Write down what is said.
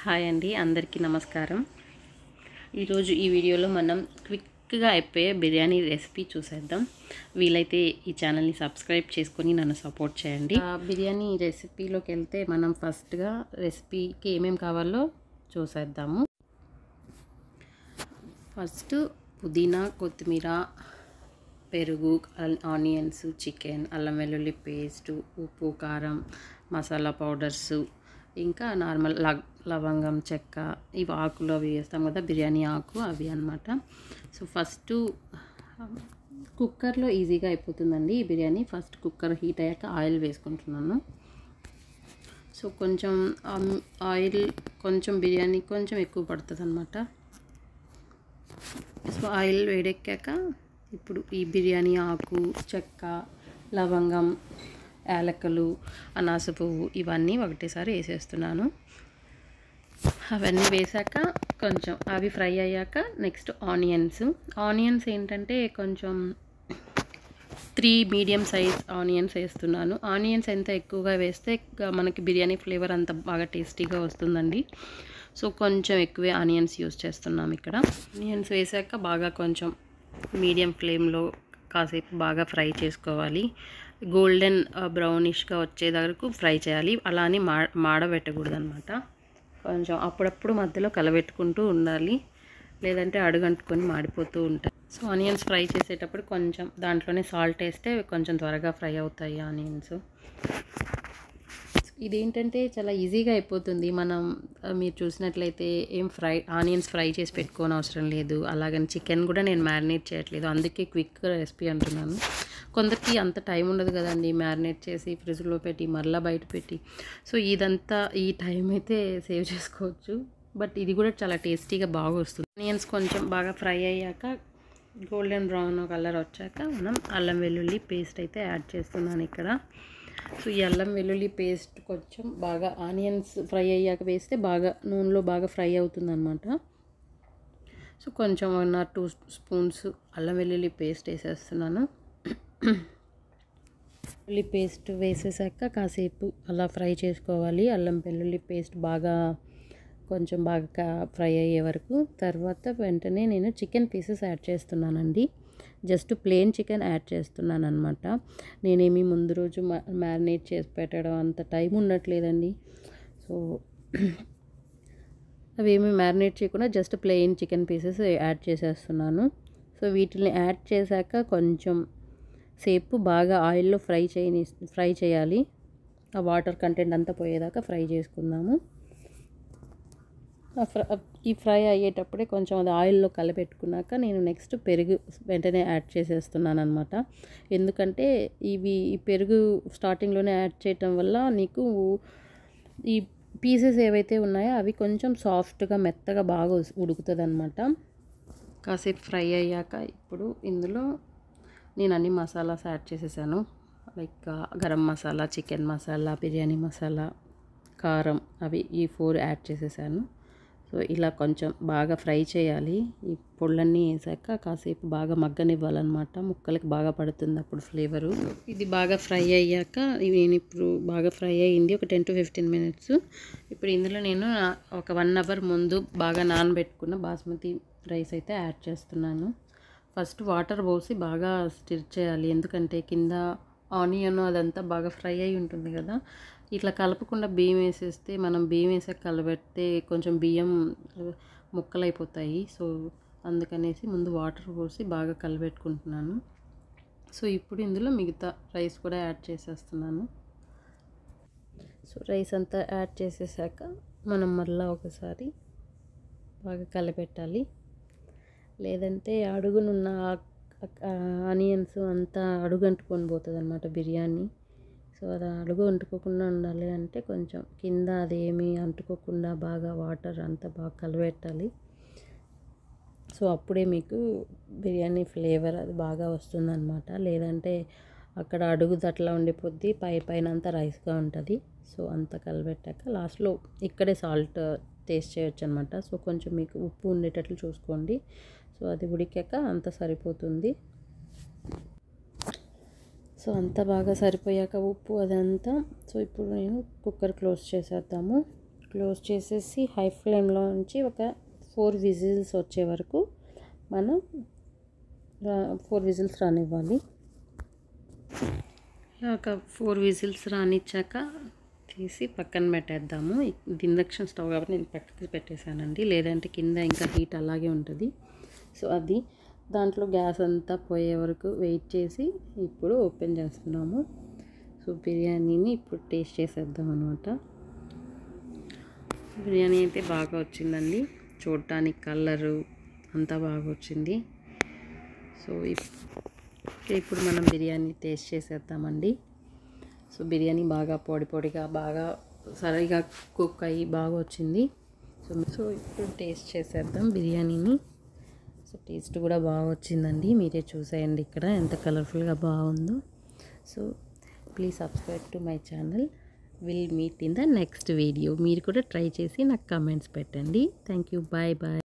Hi అండి, అందరికీ నమస్కారం. ఈరోజు ఈ వీడియోలో మనం క్విక్గా అయిపోయే బిర్యానీ రెసిపీ చూసేద్దాం. వీలైతే ఈ ఛానల్ని సబ్స్క్రైబ్ చేసుకొని నన్ను సపోర్ట్ చేయండి. బిర్యానీ రెసిపీలోకి వెళ్తే మనం ఫస్ట్గా రెసిపీకి ఏమేమి కావాలో చూసేద్దాము. ఫస్ట్ పుదీనా, కొత్తిమీర, పెరుగు, ఆనియన్స్, చికెన్, అల్లం వెల్లుల్లి పేస్టు, ఉప్పు, కారం, మసాలా పౌడర్సు, ఇంకా నార్మల్ లవంగం, చెక్క, ఇవి ఆకులు అవి వేస్తాం కదా, బిర్యానీ ఆకు అవి అన్నమాట. సో ఫస్ట్ కుక్కర్లో ఈజీగా అయిపోతుందండి ఈ బిర్యానీ. ఫస్ట్ కుక్కర్ హీట్ అయ్యాక ఆయిల్ వేసుకుంటున్నాను. సో కొంచెం ఆయిల్ బిర్యానీ కొంచెం ఎక్కువ పడుతుంది అన్నమాట. సో ఆయిల్ వేడెక్కాక ఇప్పుడు ఈ బిర్యానీ ఆకు, చెక్క, లవంగం, యాలకులు, అనాస పువ్వు ఇవన్నీ ఒకటేసారి వేసేస్తున్నాను. అవన్నీ వేసాక కొంచెం అవి ఫ్రై అయ్యాక నెక్స్ట్ ఆనియన్స్ ఏంటంటే కొంచెం 3 మీడియం సైజ్ ఆనియన్స్ వేస్తున్నాను. ఆనియన్స్ ఎంత ఎక్కువగా వేస్తే మనకి బిర్యానీ ఫ్లేవర్ అంత బాగా టేస్టీగా వస్తుందండి. సో కొంచెం ఎక్కువే ఆనియన్స్ యూస్ చేస్తున్నాం ఇక్కడ. ఆనియన్స్ వేసాక బాగా కొంచెం మీడియం ఫ్లేమ్లో కాసేపు బాగా ఫ్రై చేసుకోవాలి. గోల్డెన్ బ్రౌనిష్గా వచ్చే వరకు ఫ్రై చేయాలి. అలానే మాడబెట్టకూడదు అనమాట. కొంచెం అప్పుడప్పుడు మధ్యలో కలబెట్టుకుంటూ ఉండాలి, లేదంటే అడుగంటుకొని మాడిపోతూ ఉంటాయి. సో ఆనియన్స్ ఫ్రై చేసేటప్పుడు కొంచెం దాంట్లోనే సాల్ట్ వేస్తే కొంచెం త్వరగా ఫ్రై అవుతాయి ఆనియన్స్. ఇదేంటంటే చాలా ఈజీగా అయిపోతుంది. మీరు చూసినట్లయితే ఆనియన్స్ ఫ్రై చేసి పెట్టుకోని అవసరం లేదు. అలాగని చికెన్ కూడా నేను మ్యారినేట్ చేయట్లేదు, అందుకే క్విక్ రెసిపీ అంటున్నాను. కొందరికి అంత టైం ఉండదు కదండి, మ్యారినేట్ చేసి ఫ్రిడ్జ్లో పెట్టి మరలా బయట పెట్టి. సో ఈ టైం అయితే సేవ్ చేసుకోవచ్చు. బట్ ఇది కూడా చాలా టేస్టీగా బాగా వస్తుంది. ఆనియన్స్ కొంచెం బాగా ఫ్రై అయ్యాక గోల్డెన్ బ్రౌన్ కలర్ వచ్చాక మనం అల్లం వెల్లుల్లి పేస్ట్ అయితే యాడ్ చేస్తున్నాను ఇక్కడ. సో ఈ అల్లం వెల్లుల్లి పేస్ట్ కొంచెం బాగా ఆనియన్స్ ఫ్రై అయ్యాక వేస్తే బాగా నూనెలో బాగా ఫ్రై అవుతుంది అనమాట. సో కొంచెం 1 or 2 స్పూన్స్ అల్లం వెల్లుల్లి పేస్ట్ వేసేస్తున్నాను. వెల్లుల్లి పేస్ట్ వేసేసాక కాసేపు అలా ఫ్రై చేసుకోవాలి. అల్లం వెల్లుల్లి పేస్ట్ కొంచెం బాగా ఫ్రై అయ్యే వరకు. తర్వాత వెంటనే నేను చికెన్ పీసెస్ యాడ్ చేస్తున్నానండి. జస్ట్ ప్లెయిన్ చికెన్ యాడ్ చేస్తున్నాను అనమాట. నేనేమి ముందు రోజు మ్యారినేట్ చేసి పెట్టడం అంత టైం ఉండట్లేదండి. సో అవేమి మ్యారినేట్ చేయకుండా just plain chicken pieces add చేసేస్తున్నాను. సో వీటిని యాడ్ చేశాక కొంచెం సేపు బాగా ఆయిల్లో ఫ్రై చేయాలి. ఆ వాటర్ కంటెంట్ అంతా పోయేదాకా ఫ్రై చేసుకుందాము. ఈ ఫ్రై అయ్యేటప్పుడే కొంచెం అది ఆయిల్లో కలపెట్టుకున్నాక నేను నెక్స్ట్ పెరుగు వెంటనే యాడ్ చేసేస్తున్నాను అనమాట. ఎందుకంటే ఈ పెరుగు స్టార్టింగ్లోనే యాడ్ చేయటం వల్ల నీకు ఈ పీసెస్ ఏవైతే ఉన్నాయో అవి కొంచెం సాఫ్ట్గా మెత్తగా బాగా ఉడుకుతుంది అనమాట. కాసేపు ఫ్రై అయ్యాక ఇప్పుడు ఇందులో నేను అన్ని మసాలాస్ యాడ్ చేసేసాను. లైక్ గరం మసాలా, చికెన్ మసాలా, బిర్యానీ మసాలా, కారం, అవి ఈ 4 యాడ్ చేసేసాను. సో ఇలా కొంచెం బాగా ఫ్రై చేయాలి. ఈ పొళ్ళన్నీ వేసాక కాసేపు బాగా మగ్గనివ్వాలన్నమాట. ముక్కలకి బాగా పడుతుంది అప్పుడు ఫ్లేవరు. ఇది బాగా ఫ్రై అయ్యాక ఇప్పుడు బాగా ఫ్రై అయ్యింది ఒక 10 to 15 minutes. ఇప్పుడు ఇందులో నేను ఒక 1 hour ముందు బాగా నానబెట్టుకున్న బాస్మతి రైస్ అయితే యాడ్ చేస్తున్నాను. ఫస్ట్ వాటర్ పోసి బాగా స్టిర్ చేయాలి, ఎందుకంటే కింద ఆనియన్ అదంతా బాగా ఫ్రై అయి ఉంటుంది కదా. ఇట్లా కలపకుండా బియ్యం వేసేస్తే మనం బియ్యం వేసాక కలబెడితే కొంచెం బియ్యం ముక్కలైపోతాయి. సో అందుకనేసి ముందు వాటర్ పోసి బాగా కలబెట్టుకుంటున్నాను. సో ఇప్పుడు ఇందులో మిగతా రైస్ కూడా యాడ్ చేసేస్తున్నాను. సో రైస్ అంతా యాడ్ చేసేసాక మనం మళ్ళీ ఒకసారి బాగా కలపెట్టాలి, లేదంటే అడుగునున్న ఆనియన్స్ అంతా అడుగంటుకొని పోతుంది అన్నమాట బిర్యానీ. సో అది అడుగు అంటుకోకుండా ఉండాలి అంటే కొంచెం కింద అదేమీ అంటుకోకుండా బాగా వాటర్ అంతా బాగా కలబెట్టాలి. సో అప్పుడే మీకు బిర్యానీ ఫ్లేవర్ అది బాగా వస్తుందన్నమాట. లేదంటే అక్కడ అడుగు అట్లా ఉండిపోద్ది, పైన అంతా రైస్గా ఉంటుంది. సో అంతా కలబెట్టాక లాస్ట్లో ఇక్కడే సాల్ట్ టేస్ట్ చేయొచ్చు అనమాట. సో కొంచెం మీకు ఉప్పు ఉండేటట్లు చూసుకోండి. సో అది ఉడికాక అంతా సరిపోతుంది. సో అంతా బాగా సరిపోయాక ఉప్పు అదంతా. సో ఇప్పుడు నేను కుక్కర్ క్లోజ్ చేసేద్దాము. క్లోజ్ చేసేసి హై ఫ్లేమ్లో ఉంచి ఒక 4 విజిల్స్ వచ్చే వరకు మనం 4 విజిల్స్ రానివ్వాలి. ఇలా ఒక 4 విజిల్స్ రానిచ్చాక తీసి పక్కన పెట్టేద్దాము. ఇది ఇండక్షన్ స్టవ్ కాబట్టి నేను పక్కకి పెట్టేశానండి, లేదంటే కింద ఇంకా హీట్ అలాగే ఉంటుంది. సో అది దాంట్లో గ్యాస్ అంతా పోయే వరకు వెయిట్ చేసి ఇప్పుడు ఓపెన్ చేస్తున్నాము. సో బిర్యానీని ఇప్పుడు టేస్ట్ చేసేద్దాం అనమాట. బిర్యానీ అయితే బాగా వచ్చిందండి, చూడటానికి కలరు అంతా బాగా వచ్చింది. సో ఇప్పుడు మనం బిర్యానీ టేస్ట్ చేసేద్దామండి. సో బిర్యానీ బాగా పొడి పొడిగా బాగా సరిగా కుక్ అయ్యి బాగా వచ్చింది. సో ఇప్పుడు టేస్ట్ చేసేద్దాం బిర్యానీని. సో టేస్ట్ కూడా బాగా వచ్చిందండి, మీరే చూసేయండి ఇక్కడ ఎంత కలర్ఫుల్గా బాగుందో. So please subscribe to my channel. Will meet in the next video. మీరు కూడా ట్రై చేసి నాకు కామెంట్స్ పెట్టండి. Thank you. Bye bye.